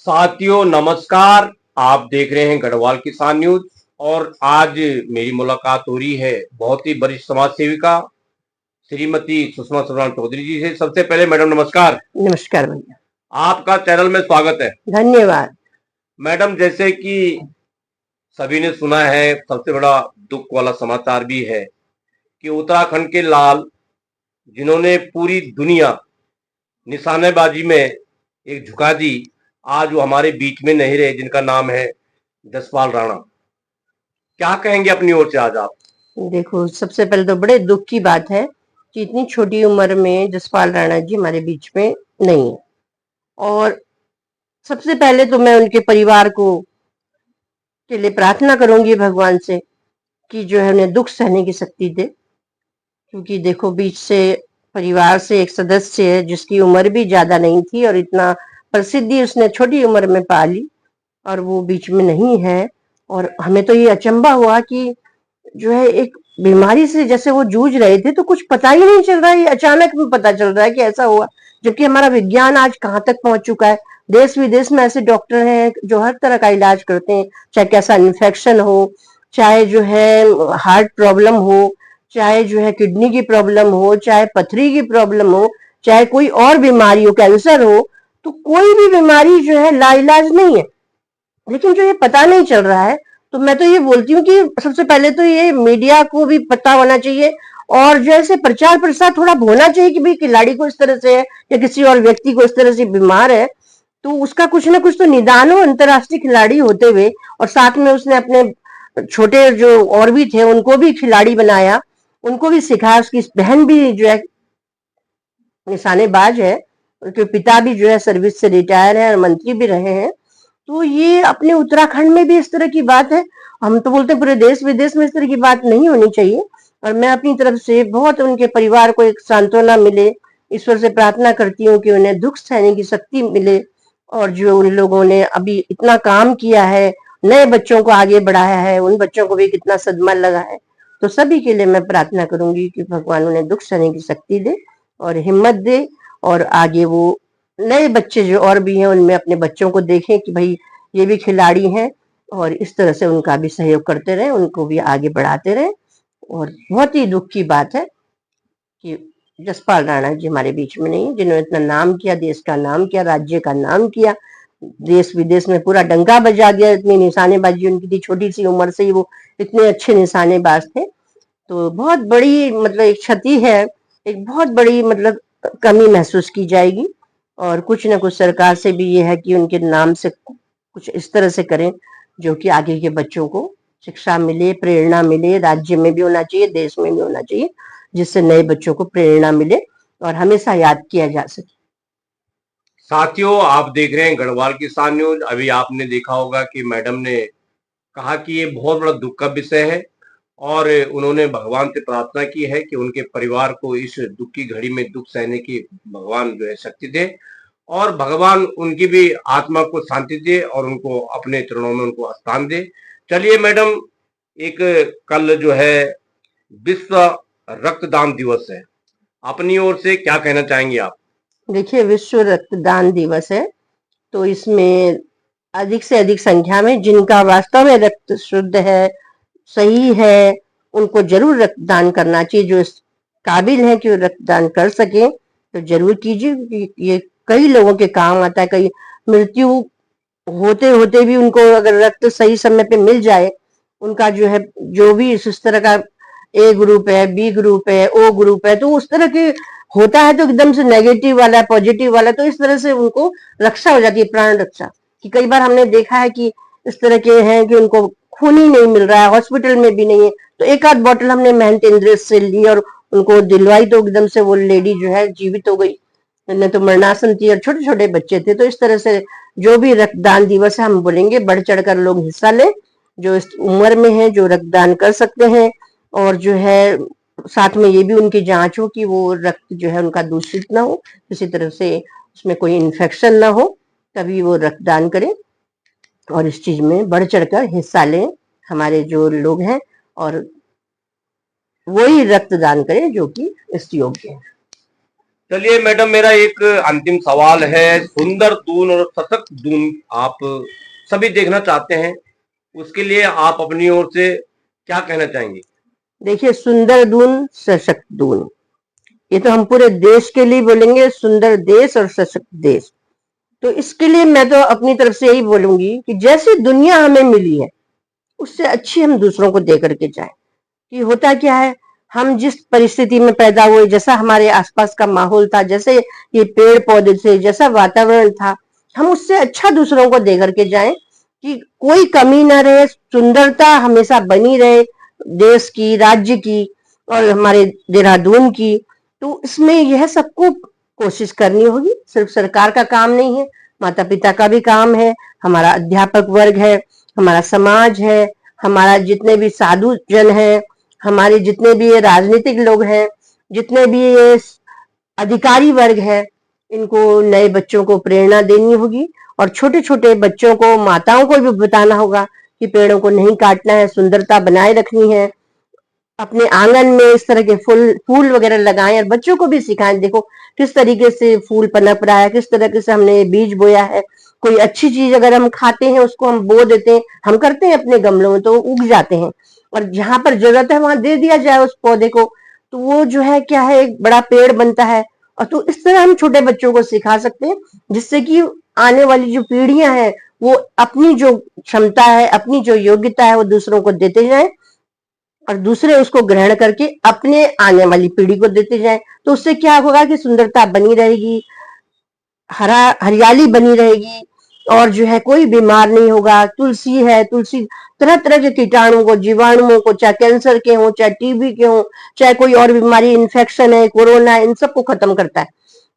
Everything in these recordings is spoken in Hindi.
साथियों नमस्कार। आप देख रहे हैं गढ़वाल किसान न्यूज और आज मेरी मुलाकात हो रही है बहुत ही वरिष्ठ समाज सेविका श्रीमती सुषमा स्वराज चौधरी जी से। सबसे पहले मैडम नमस्कार। नमस्कार भैया, आपका चैनल में स्वागत है। धन्यवाद। मैडम, जैसे कि सभी ने सुना है, सबसे बड़ा दुख वाला समाचार भी है कि उत्तराखंड के लाल, जिन्होंने पूरी दुनिया निशानेबाजी में एक झुका दी, आज वो हमारे बीच में नहीं रहे, जिनका नाम है जसपाल राणा। क्या कहेंगे अपनी ओर से आज आप? देखो, सबसे पहले तो बड़े दुख की बात है कि इतनी छोटी उम्र में जसपाल राणा जी हमारे बीच में नहीं है। और सबसे पहले तो मैं उनके परिवार को के लिए प्रार्थना करूंगी भगवान से कि जो है उन्हें दुख सहने की शक्ति दे, क्योंकि देखो बीच से परिवार से एक सदस्य है जिसकी उम्र भी ज्यादा नहीं थी और इतना प्रसिद्धि उसने छोटी उम्र में पा ली और वो बीच में नहीं है। और हमें तो ये अचंभा हुआ कि जो है एक बीमारी से जैसे वो जूझ रहे थे तो कुछ पता ही नहीं चल रहा है, ये अचानक में पता चल रहा है कि ऐसा हुआ। जबकि हमारा विज्ञान आज कहाँ तक पहुंच चुका है, देश विदेश में ऐसे डॉक्टर हैं जो हर तरह का इलाज करते हैं, चाहे कैसा इन्फेक्शन हो, चाहे जो है हार्ट प्रॉब्लम हो, चाहे जो है किडनी की प्रॉब्लम हो, चाहे पथरी की प्रॉब्लम हो, चाहे कोई और बीमारी हो, कैंसर हो, तो कोई भी बीमारी जो है लाइलाज नहीं है। लेकिन जो ये पता नहीं चल रहा है, तो मैं तो ये बोलती हूँ कि सबसे पहले तो ये मीडिया को भी पता होना चाहिए और जैसे प्रचार प्रसार थोड़ा होना चाहिए कि भाई खिलाड़ी को इस तरह से है या किसी और व्यक्ति को इस तरह से बीमार है, तो उसका कुछ ना कुछ तो निदान हो अंतर्राष्ट्रीय खिलाड़ी होते हुए। और साथ में उसने अपने छोटे जो और भी थे उनको भी खिलाड़ी बनाया, उनको भी सिखाया। उसकी बहन भी जो है निशानेबाज है, उनके पिता भी जो है सर्विस से रिटायर है और मंत्री भी रहे हैं। तो ये अपने उत्तराखंड में भी इस तरह की बात है। हम तो बोलते हैं पूरे देश विदेश में इस तरह की बात नहीं होनी चाहिए। और मैं अपनी तरफ से बहुत उनके परिवार को एक सांत्वना मिले, ईश्वर से प्रार्थना करती हूँ कि उन्हें दुख सहने की शक्ति मिले। और जो उन लोगों ने अभी इतना काम किया है, नए बच्चों को आगे बढ़ाया है, उन बच्चों को भी कितना सदमा लगा है, तो सभी के लिए मैं प्रार्थना करूंगी कि भगवान उन्हें दुख सहने की शक्ति दे और हिम्मत दे। और आगे वो नए बच्चे जो और भी हैं उनमें अपने बच्चों को देखें कि भाई ये भी खिलाड़ी हैं, और इस तरह से उनका भी सहयोग करते रहें, उनको भी आगे बढ़ाते रहें। और बहुत ही दुख की बात है कि जसपाल राणा जी हमारे बीच में नहीं, जिन्होंने इतना नाम किया, देश का नाम किया, राज्य का नाम किया, देश विदेश में पूरा डंका बजा दिया। इतनी निशानेबाजी उनकी थी, छोटी सी उम्र से ही वो इतने अच्छे निशानेबाज थे। तो बहुत बड़ी मतलब एक क्षति है, एक बहुत बड़ी मतलब कमी महसूस की जाएगी। और कुछ ना कुछ सरकार से भी ये है कि उनके नाम से कुछ इस तरह से करें जो कि आगे के बच्चों को शिक्षा मिले, प्रेरणा मिले। राज्य में भी होना चाहिए, देश में भी होना चाहिए, जिससे नए बच्चों को प्रेरणा मिले और हमेशा याद किया जा सके। साथियों, आप देख रहे हैं गढ़वाल किसान न्यूज। अभी आपने देखा होगा कि मैडम ने कहा कि ये बहुत बड़ा दुख का विषय है और उन्होंने भगवान से प्रार्थना की है कि उनके परिवार को इस दुख की घड़ी में दुख सहने की भगवान जो है शक्ति दे और भगवान उनकी भी आत्मा को शांति दे और उनको अपने चरणों में उनको स्थान दे। चलिए मैडम, एक कल जो है विश्व रक्तदान दिवस है, अपनी ओर से क्या कहना चाहेंगे आप? देखिए, विश्व रक्तदान दिवस है, तो इसमें अधिक से अधिक संख्या में जिनका वास्तव में रक्त शुद्ध है, सही है, उनको जरूर रक्तदान करना चाहिए। जो इस काबिल है कि वो रक्तदान कर सके तो जरूर कीजिए, क्योंकि ये कई लोगों के काम आता है। कई मृत्यु होते होते भी उनको अगर रक्त सही समय पे मिल जाए, उनका जो है जो भी इस तरह का ए ग्रुप है, बी ग्रुप है, ओ ग्रुप है, तो उस तरह के होता है तो एकदम से नेगेटिव वाला, पॉजिटिव वाला, तो इस तरह से उनको रक्षा हो जाती है, प्राण रक्षा। कि कई बार हमने देखा है कि इस तरह के हैं कि उनको खून ही नहीं मिल रहा है, हॉस्पिटल में भी नहीं है, तो एक आध बॉटल हमने मेहनत इंद्र से ली और उनको दिलवाई, तो एकदम से वो लेडी जो है जीवित हो गई, न तो मरणासन थी और छोटे छोटे बच्चे थे। तो इस तरह से जो भी रक्तदान दिवस है, हम बोलेंगे बढ़ चढ़कर लोग हिस्सा लें, जो इस उम्र में है जो रक्तदान कर सकते हैं। और जो है साथ में ये भी उनकी जांच हो कि वो रक्त जो है उनका दूषित ना हो, किसी तरह से उसमें कोई इन्फेक्शन ना हो, तभी वो रक्तदान करें। और इस चीज में बढ़ चढ़कर हिस्सा लें हमारे जो लोग हैं, और वही रक्तदान करें जो कि इस योग्य है। चलिए मैडम, मेरा एक अंतिम सवाल है। सुंदर दून और सशक्त दून आप सभी देखना चाहते हैं, उसके लिए आप अपनी ओर से क्या कहना चाहेंगे? देखिए, सुंदर दून सशक्त दून, ये तो हम पूरे देश के लिए बोलेंगे, सुंदर देश और सशक्त देश। तो इसके लिए मैं तो अपनी तरफ से यही बोलूंगी कि जैसी दुनिया हमें मिली है उससे अच्छी हम दूसरों को दे करके जाए। कि होता क्या है, हम जिस परिस्थिति में पैदा हुए, जैसा हमारे आसपास का माहौल था, जैसे ये पेड़ पौधे थे, जैसा वातावरण था, हम उससे अच्छा दूसरों को दे करके जाएं कि कोई कमी ना रहे, सुंदरता हमेशा बनी रहे देश की, राज्य की और हमारे देहरादून की। तो इसमें यह सबको कोशिश करनी होगी, सिर्फ सरकार का काम नहीं है, माता पिता का भी काम है, हमारा अध्यापक वर्ग है, हमारा समाज है, हमारा जितने भी साधु जन है, हमारे जितने भी ये राजनीतिक लोग हैं, जितने भी ये अधिकारी वर्ग है, इनको नए बच्चों को प्रेरणा देनी होगी और छोटे छोटे बच्चों को, माताओं को भी बताना होगा कि पेड़ों को नहीं काटना है, सुंदरता बनाए रखनी है। अपने आंगन में इस तरह के फूल फूल वगैरह लगाएं और बच्चों को भी सिखाएं, देखो किस तरीके से फूल पनप रहा है, किस तरीके से हमने बीज बोया है। कोई अच्छी चीज अगर हम खाते हैं उसको हम बो देते हैं, हम करते हैं अपने गमलों में, तो उग जाते हैं। और जहां पर जरूरत है वहां दे दिया जाए उस पौधे को, तो वो जो है क्या है, एक बड़ा पेड़ बनता है। और तो इस तरह हम छोटे बच्चों को सिखा सकते हैं, जिससे कि आने वाली जो पीढ़ियां हैं वो अपनी जो क्षमता है, अपनी जो योग्यता है वो दूसरों को देते जाएं और दूसरे उसको ग्रहण करके अपने आने वाली पीढ़ी को देते जाएं। तो उससे क्या होगा कि सुंदरता बनी रहेगी, हरा हरियाली बनी रहेगी और जो है कोई बीमार नहीं होगा। तुलसी है, तुलसी तरह तरह के कीटाणुओं को, जीवाणुओं को, चाहे कैंसर के हो, चाहे टीबी के हो, चाहे कोई और बीमारी, इन्फेक्शन है, कोरोना है, इन सबको खत्म करता है।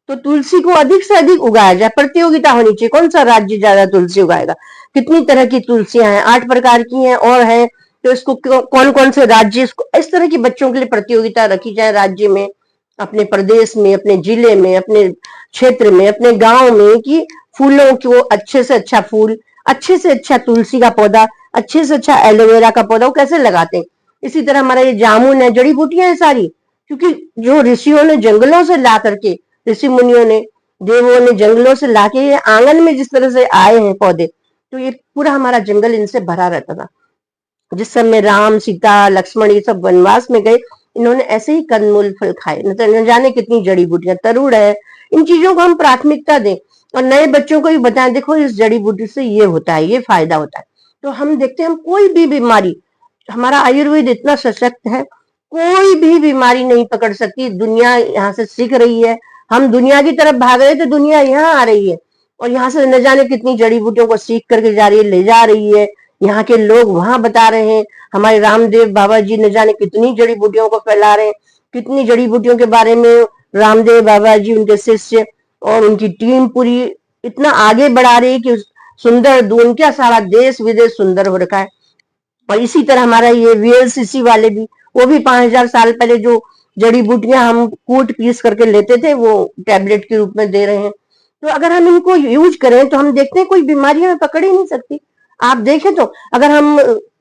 तो तुलसी को अधिक से अधिक उगाया जाए, प्रतियोगिता होनी चाहिए, कौन सा राज्य ज्यादा तुलसी उगाएगा। कितनी तरह की तुलसियां हैं, 8 प्रकार की हैं और हैं। तो इसको कौन कौन से राज्य, इसको इस तरह की बच्चों के लिए प्रतियोगिता रखी जाए राज्य में, अपने प्रदेश में, अपने जिले में, अपने क्षेत्र में, अपने गांव में, कि फूलों को अच्छे से अच्छा फूल, अच्छे से अच्छा तुलसी का पौधा, अच्छे से अच्छा एलोवेरा का पौधा वो कैसे लगाते हैं। इसी तरह हमारा ये जामुन है, जड़ी बूटियां हैं सारी, क्योंकि जो ऋषियों ने जंगलों से ला करके, ऋषि मुनियों ने, देवों ने जंगलों से लाके ये आंगन में जिस तरह से आए हैं पौधे, तो ये पूरा हमारा जंगल इनसे भरा रहता था। जिस समय राम सीता लक्ष्मण ये सब वनवास में गए, इन्होंने ऐसे ही कंदमूल फल खाए, न जाने कितनी जड़ी बूटियां, तरुड़ है, इन चीजों को हम प्राथमिकता दें और नए बच्चों को भी बताएं, देखो इस जड़ी बूटी से ये होता है, ये फायदा होता है। तो हम देखते हैं, हम कोई भी बीमारी, हमारा आयुर्वेद इतना सशक्त है, कोई भी बीमारी नहीं पकड़ सकती। दुनिया यहाँ से सीख रही है, हम दुनिया की तरफ भाग रहे थे, दुनिया यहाँ आ रही है और यहाँ से न जाने कितनी जड़ी बूटियों को सीख करके जा रही है, ले जा रही है। यहाँ के लोग वहां बता रहे हैं, हमारे रामदेव बाबा जी न जाने कितनी जड़ी बूटियों को फैला रहे हैं, कितनी जड़ी बूटियों के बारे में रामदेव बाबा जी, उनके शिष्य और उनकी टीम पूरी इतना आगे बढ़ा रही है कि सुंदर दून क्या सारा देश विदेश सुंदर हो रखा है। और इसी तरह हमारा ये वीएलसीसी वाले भी, वो भी 5000 साल पहले जो जड़ी बूटियां हम कूट पीस करके लेते थे वो टैबलेट के रूप में दे रहे हैं। तो अगर हम इनको यूज करें तो हम देखते हैं कोई बीमारी हमें पकड़ ही नहीं सकती। आप देखें तो अगर हम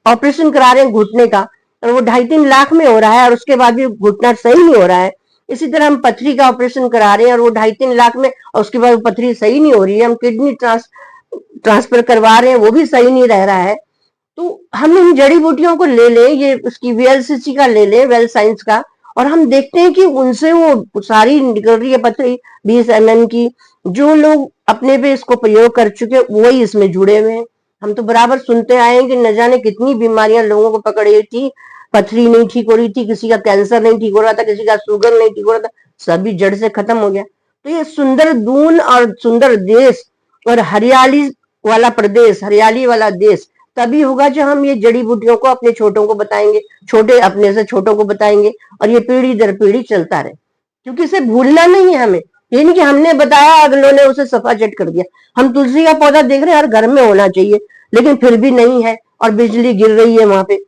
ऑपरेशन करा रहे हैं घुटने का और वो 2.5-3 लाख में हो रहा है और उसके बाद भी घुटना सही नहीं हो रहा है, इसी तरह हम पथरी का ऑपरेशन करा रहे हैं और वो 2.5-3 लाख में और उसके बाद पथरी सही नहीं हो रही है, हम किडनी ट्रांसफर करवा रहे हैं वो भी सही नहीं रह रहा है। तो हम इन जड़ी बूटियों को ले लें, ये उसकी वीएलसीसी का ले लें, वेल साइंस का, और हम देखते हैं कि उनसे वो सारी निकल रही है पथरी 20 mm की। जो लोग अपने पे इसको प्रयोग कर चुके वही इसमें जुड़े हुए हैं। हम तो बराबर सुनते आए हैं कि न जाने कितनी बीमारियां लोगों को पकड़ी थी, पथरी नहीं ठीक हो रही थी, किसी का कैंसर नहीं ठीक हो रहा था, किसी का शुगर नहीं ठीक हो रहा था, सभी जड़ से खत्म हो गया। तो ये सुंदर दून और सुंदर देश और हरियाली वाला प्रदेश, हरियाली वाला देश तभी होगा जब हम ये जड़ी बूटियों को अपने छोटों को बताएंगे, छोटे अपने से छोटों को बताएंगे और ये पीढ़ी दर पीढ़ी चलता रहे। क्योंकि इसे भूलना नहीं है हमें, ये नहीं कि हमने बताया अगलों ने उसे सफाचट कर दिया। हम तुलसी का पौधा देख रहे हैं हर घर में होना चाहिए, लेकिन फिर भी नहीं है और बिजली गिर रही है वहां पे।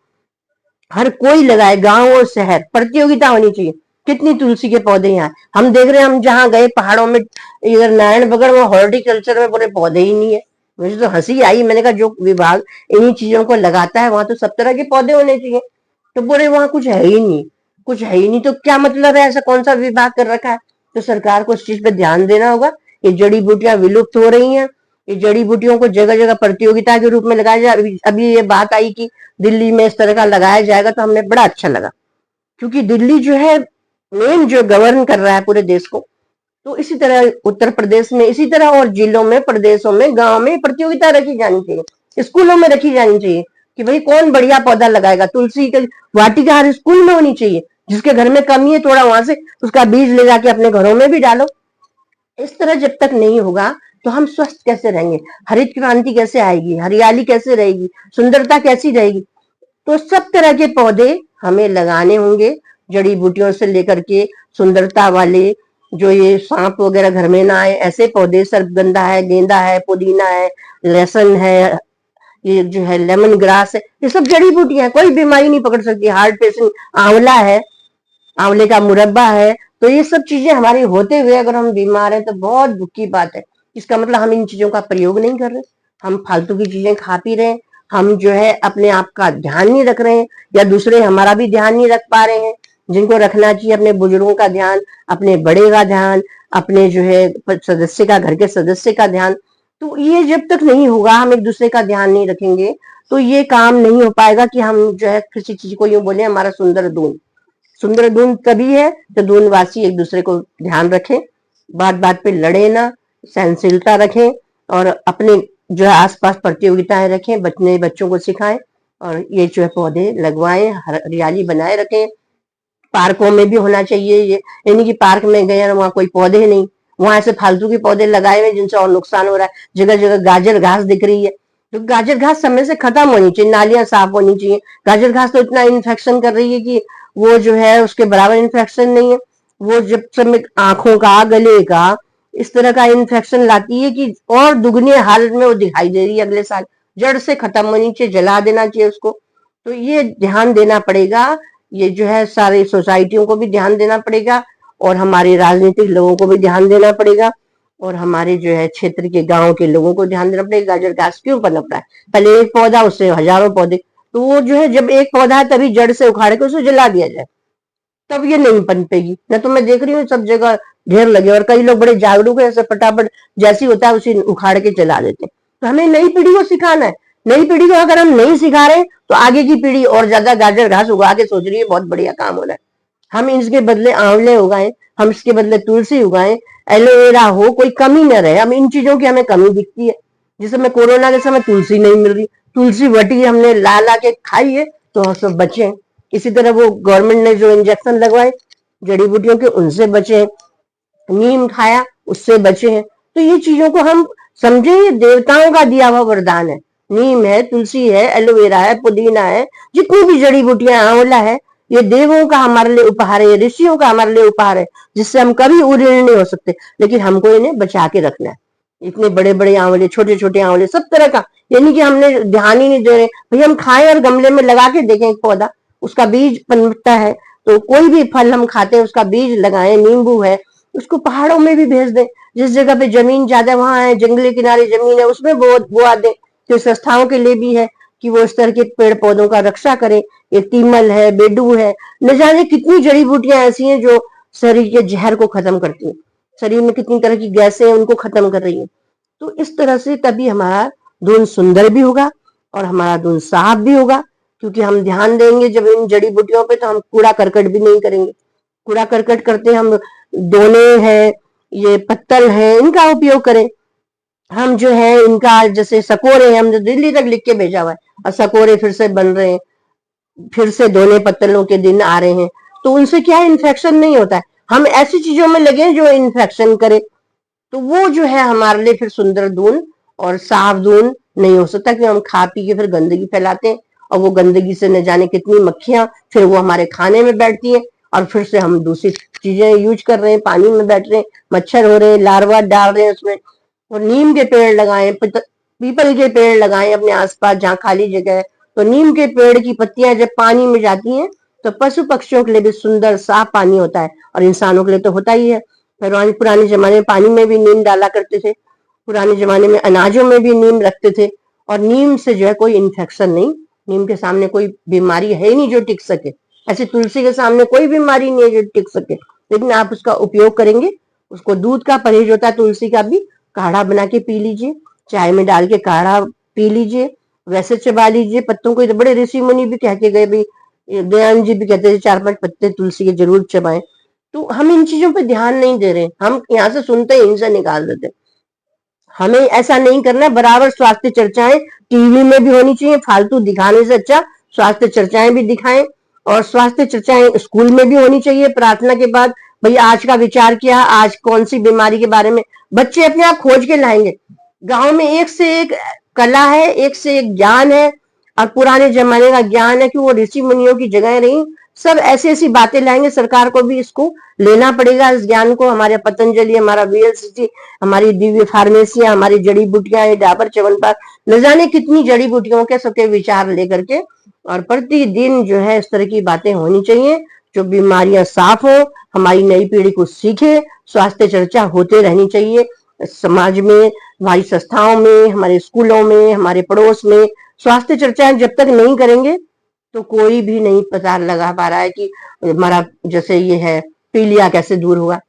हर कोई लगाए, गांव और शहर, प्रतियोगिता होनी चाहिए। कितनी तुलसी के पौधे यहाँ हम देख रहे हैं, हम जहाँ गए पहाड़ों में, इधर नारायणबगड़ में हॉर्टिकल्चर में पूरे पौधे ही नहीं है। मुझे तो हंसी आई, मैंने कहा जो विभाग इन्हीं चीजों को लगाता है वहां तो सब तरह के पौधे होने चाहिए, तो बोले वहां कुछ है ही नहीं, कुछ है ही नहीं। तो क्या मतलब है, ऐसा कौन सा विभाग कर रखा है तो सरकार को इस चीज पे ध्यान देना होगा। ये जड़ी बूटियां विलुप्त हो रही हैं, ये जड़ी बूटियों को जगह जगह प्रतियोगिता के रूप में लगाया जाए। अभी ये बात आई कि दिल्ली में इस तरह का लगाया जाएगा, तो हमें बड़ा अच्छा लगा, क्योंकि दिल्ली जो है मेन जो गवर्न कर रहा है पूरे देश को। तो इसी तरह उत्तर प्रदेश में, इसी तरह और जिलों में, प्रदेशों में, गांव में प्रतियोगिता रखी जानी चाहिए, स्कूलों में रखी जानी चाहिए कि भाई कौन बढ़िया पौधा लगाएगा। तुलसी की वाटिका हर स्कूल में होनी चाहिए, जिसके घर में कमी है थोड़ा वहां से उसका बीज ले जाके अपने घरों में भी डालो। इस तरह जब तक नहीं होगा तो हम स्वस्थ कैसे रहेंगे, हरित क्रांति कैसे आएगी, हरियाली कैसे रहेगी, सुंदरता कैसी रहेगी। तो सब तरह के पौधे हमें लगाने होंगे, जड़ी बूटियों से लेकर के सुंदरता वाले, जो ये सांप वगैरह घर में ना आए ऐसे पौधे, सर्पगंधा है, गेंदा है, पुदीना है, लहसुन है, ये जो है लेमन ग्रास है, ये सब जड़ी बूटियां, कोई बीमारी नहीं पकड़ सकती। हार्ट पेशेंट, आंवला है, आंवले का मुरब्बा है। तो ये सब चीजें हमारी होते हुए अगर हम बीमार हैं तो बहुत दुख की बात है। इसका मतलब हम इन चीजों का प्रयोग नहीं कर रहे, हम फालतू की चीजें खा पी रहे हैं, हम जो है अपने आप का ध्यान नहीं रख रहे हैं, या दूसरे हमारा भी ध्यान नहीं रख पा रहे हैं, जिनको रखना चाहिए, अपने बुजुर्गों का ध्यान, अपने बड़े का ध्यान, अपने जो है सदस्य का, घर के सदस्य का ध्यान। तो ये जब तक नहीं होगा, हम एक दूसरे का ध्यान नहीं रखेंगे, तो ये काम नहीं हो पाएगा कि हम जो है किसी चीज को यूं बोले हमारा सुंदर दून। सुंदर दून तभी है जब दूनवासी एक दूसरे को ध्यान रखें, बात बात पे लड़े ना, सहनशीलता रखें, और अपने जो है आसपास प्रतियोगिताएं रखें, बच्चों को सिखाएं, और ये जो है पौधे लगवाएं, हरियाली बनाए रखें। पार्कों में भी होना चाहिए ये, यानी कि पार्क में गए और वहां कोई पौधे नहीं, वहां ऐसे फालतू के पौधे लगाए हुए जिनसे और नुकसान हो रहा है। जगह जगह गाजर घास दिख रही है, तो गाजर घास समय से खत्म होनी चाहिए, नालियां साफ होनी चाहिए। गाजर घास तो इतना इन्फेक्शन कर रही है कि वो जो है उसके बराबर इन्फेक्शन नहीं है। वो जब समय आंखों का, गले का, इस तरह का इन्फेक्शन लाती है कि और दुगने हालत में वो दिखाई दे रही है अगले साल। जड़ से खत्म होनी चाहिए, जला देना चाहिए उसको। तो ये ध्यान देना पड़ेगा, ये जो है सारी सोसाइटियों को भी ध्यान देना पड़ेगा, और हमारे राजनीतिक लोगों को भी ध्यान देना पड़ेगा, और हमारे जो है क्षेत्र के गांव के लोगों को ध्यान देना पड़ेगा। गाजर घास क्यों पनप रहा है, पहले एक पौधा उससे हजारों पौधे, तो वो जो है जब एक पौधा है तभी जड़ से उखाड़ के उसे जला दिया जाए, तब ये नहीं पनपेगी। न तो मैं देख रही हूँ सब जगह ढेर लगे, और कई लोग बड़े जागरूक है, ऐसे फटाफट जैसी होता है उसी उखाड़ के जला देते। तो हमें नई पीढ़ी को सिखाना है। नई पीढ़ी को अगर हम नहीं सिखा रहे तो आगे की पीढ़ी और ज्यादा गाजर घास उगा के सोच रही है बहुत बढ़िया काम हो रहा है। हम इसके बदले आंवले उगाएं, हम इसके बदले तुलसी उगाएं, एलोवेरा हो, कोई कमी न रहे। हम इन चीजों की हमें कमी दिखती है। जिस समय कोरोना के समय तुलसी नहीं मिल रही, तुलसी वटी हमने ला ला के खाई है, तो हम सब बचे। इसी तरह वो गवर्नमेंट ने जो इंजेक्शन लगवाए जड़ी बूटियों के, उनसे बचे। नीम खाया, उससे बचे हैं। तो ये चीजों को हम समझे, ये देवताओं का दिया हुआ वरदान है। नीम है, तुलसी है, एलोवेरा है, पुदीना है, जितनी भी जड़ी बूटियां, आंवला है, ये देवों का हमारे लिए उपहार है, ऋषियों का हमारे लिए उपहार है, जिससे हम कभी ऊर्ण नहीं हो सकते। लेकिन हमको इन्हें बचा के रखना है। इतने बड़े बड़े आंवले, छोटे छोटे आंवले, सब तरह का, यानी कि हमने ध्यान ही नहीं दे रहे भाई। हम खाएं और गमले में लगा के देखें एक पौधा, उसका बीज पनपता है। तो कोई भी फल हम खाते हैं उसका बीज लगाएं, नींबू है, उसको पहाड़ों में भी भेज दें। जिस जगह पे जमीन ज्यादा वहां है, जंगली किनारे जमीन है, उसमें बोआ दें। तो संस्थाओं के लिए भी है कि वो इस तरह के पेड़ पौधों का रक्षा करें। ये तीमल है, बेडू है, न जाने कितनी जड़ी बूटियां ऐसी हैं जो शरीर के जहर को खत्म करती हैं, शरीर में कितनी तरह की गैसें हैं उनको खत्म कर रही हैं। तो इस तरह से तभी हमारा दून सुंदर भी होगा और हमारा दून साफ भी होगा, क्योंकि हम ध्यान देंगे जब इन जड़ी बूटियों पे, तो हम कूड़ा करकट भी नहीं करेंगे। कूड़ा करकट करते हम दोने हैं, ये पत्तल है, इनका उपयोग करें। हम जो है इनका, जैसे सकोरे हैं, हम जो दिल्ली तक लिख के भेजा हुआ है, और सकोरे फिर से बन रहे हैं, फिर से दोने पत्तलों के दिन आ रहे हैं, तो उनसे क्या इन्फेक्शन नहीं होता है। हम ऐसी चीजों में लगे जो इन्फेक्शन करे, तो वो जो है हमारे लिए फिर सुंदर दून और साफ दून नहीं हो सकता, कि हम खा पी के फिर गंदगी फैलाते हैं, और वो गंदगी से न जाने कितनी मक्खियां फिर वो हमारे खाने में बैठती हैं, और फिर से हम दूसरी चीजें यूज कर रहे हैं, पानी में बैठ रहे हैं, मच्छर हो रहे हैं, लार्वा डाल रहे हैं उसमें। और नीम के पेड़ लगाएं, पीपल के पेड़ लगाएं अपने आसपास जहाँ खाली जगह है। तो नीम के पेड़ की पत्तियां जब पानी में जाती हैं तो पशु पक्षियों के लिए भी सुंदर साफ पानी होता है, और इंसानों के लिए तो होता ही है। पुराने जमाने में पानी में भी नीम डाला करते थे, पुराने जमाने में अनाजों में भी नीम रखते थे, और नीम से जो है कोई इन्फेक्शन नहीं, नीम के सामने कोई बीमारी है ही नहीं जो टिक सके। ऐसे तुलसी के सामने कोई बीमारी नहीं है जो टिक सके, लेकिन आप उसका उपयोग करेंगे, उसको दूध का परहेज होता है, तुलसी का भी काढ़ा बना के पी लीजिए, चाय में डाल के काढ़ा पी लीजिए, वैसे चबा लीजिए पत्तों को। तो बड़े ऋषि मुनि भी कह के गए भाई, दयानंद जी भी कहते थे 4-5 पत्ते तुलसी के जरूर चबाएं। तो हम इन चीजों पे ध्यान नहीं दे रहे, हम यहाँ से सुनते ही हिंसा निकाल देते। हमें ऐसा नहीं करना है। बराबर स्वास्थ्य चर्चाएं टीवी में भी होनी चाहिए, फालतू दिखाने से अच्छा स्वास्थ्य चर्चाएं भी दिखाएं। और स्वास्थ्य चर्चाएं स्कूल में भी होनी चाहिए प्रार्थना के बाद। भाई आज का विचार किया, आज कौन सी बीमारी के बारे में बच्चे अपने आप खोज के लाएंगे। गांव में एक से एक कला है, एक से एक ज्ञान है, और पुराने जमाने का ज्ञान है कि वो ऋषि मुनियों की जगह रही। सब ऐसी ऐसी बातें लाएंगे, सरकार को भी इसको लेना पड़ेगा इस ज्ञान को। हमारे पतंजलि, हमारा वीएलसीसी, हमारी दिव्य फार्मेसियां, हमारी जड़ी बूटियां, डाबर च्यवनप्राश, न जाने कितनी जड़ी बूटियों के सबके विचार लेकर के, और प्रतिदिन जो है इस तरह की बातें होनी चाहिए जो बीमारियां साफ हो, हमारी नई पीढ़ी को सीखे। स्वास्थ्य चर्चा होते रहनी चाहिए समाज में, हमारी संस्थाओं में, हमारे स्कूलों में, हमारे पड़ोस में। स्वास्थ्य चर्चाएं जब तक नहीं करेंगे तो कोई भी नहीं पता लगा पा रहा है कि हमारा जैसे ये है पीलिया कैसे दूर हुआ।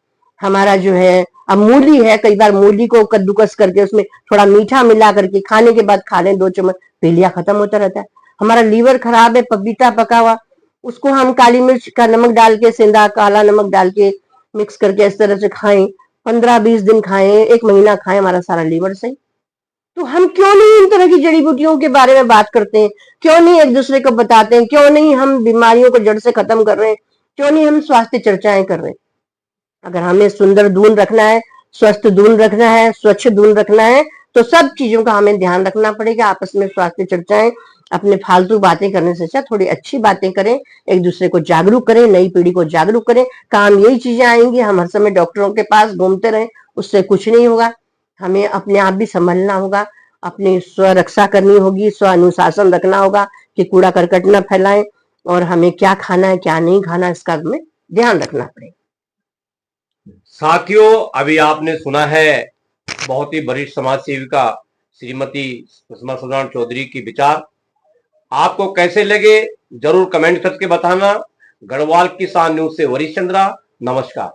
हमारा जो है अब मूली है, कई बार मूली को कद्दूकस करके उसमें थोड़ा मीठा मिला करके खाने के बाद खा लें 2 चम्मच, पीलिया खत्म होता रहता है। हमारा लीवर खराब है, पपीता पका हुआ, उसको हम काली मिर्च का नमक डाल के, सेंधा काला नमक डाल के मिक्स करके इस तरह से खाएं, 15-20 दिन खाएं, 1 महीना खाएं, हमारा सारा लीवर सही। तो हम क्यों नहीं इन तरह की जड़ी बूटियों के बारे में बात करते हैं, क्यों नहीं एक दूसरे को बताते हैं, क्यों नहीं हम बीमारियों को जड़ से खत्म कर रहे हैं, क्यों नहीं हम स्वास्थ्य चर्चाएं कर रहे हैं। अगर हमें सुंदर दून रखना है, स्वस्थ दून रखना है, स्वच्छ दून रखना है, तो सब चीजों का हमें ध्यान रखना पड़ेगा। आपस में स्वास्थ्य चर्चाएं, अपने फालतू बातें करने से अच्छा थोड़ी अच्छी बातें करें, एक दूसरे को जागरूक करें, नई पीढ़ी को जागरूक करें। काम यही चीजें आएंगी, हम हर समय डॉक्टरों के पास घूमते रहे, उससे कुछ नहीं होगा। हमें अपने आप भी संभलना होगा, अपनी स्वरक्षा करनी होगी, स्व अनुशासन रखना होगा कि कूड़ा करकट न फैलाएं, और हमें क्या खाना है क्या नहीं खाना इसका हमें ध्यान रखना पड़ेगा। साथियों, अभी आपने सुना है बहुत ही वरिष्ठ समाज सेविका श्रीमती सुषमा सुजान चौधरी की विचार। आपको कैसे लगे जरूर कमेंट करके बताना। गढ़वाल किसान न्यूज से वरिश्च चंद्रा, नमस्कार।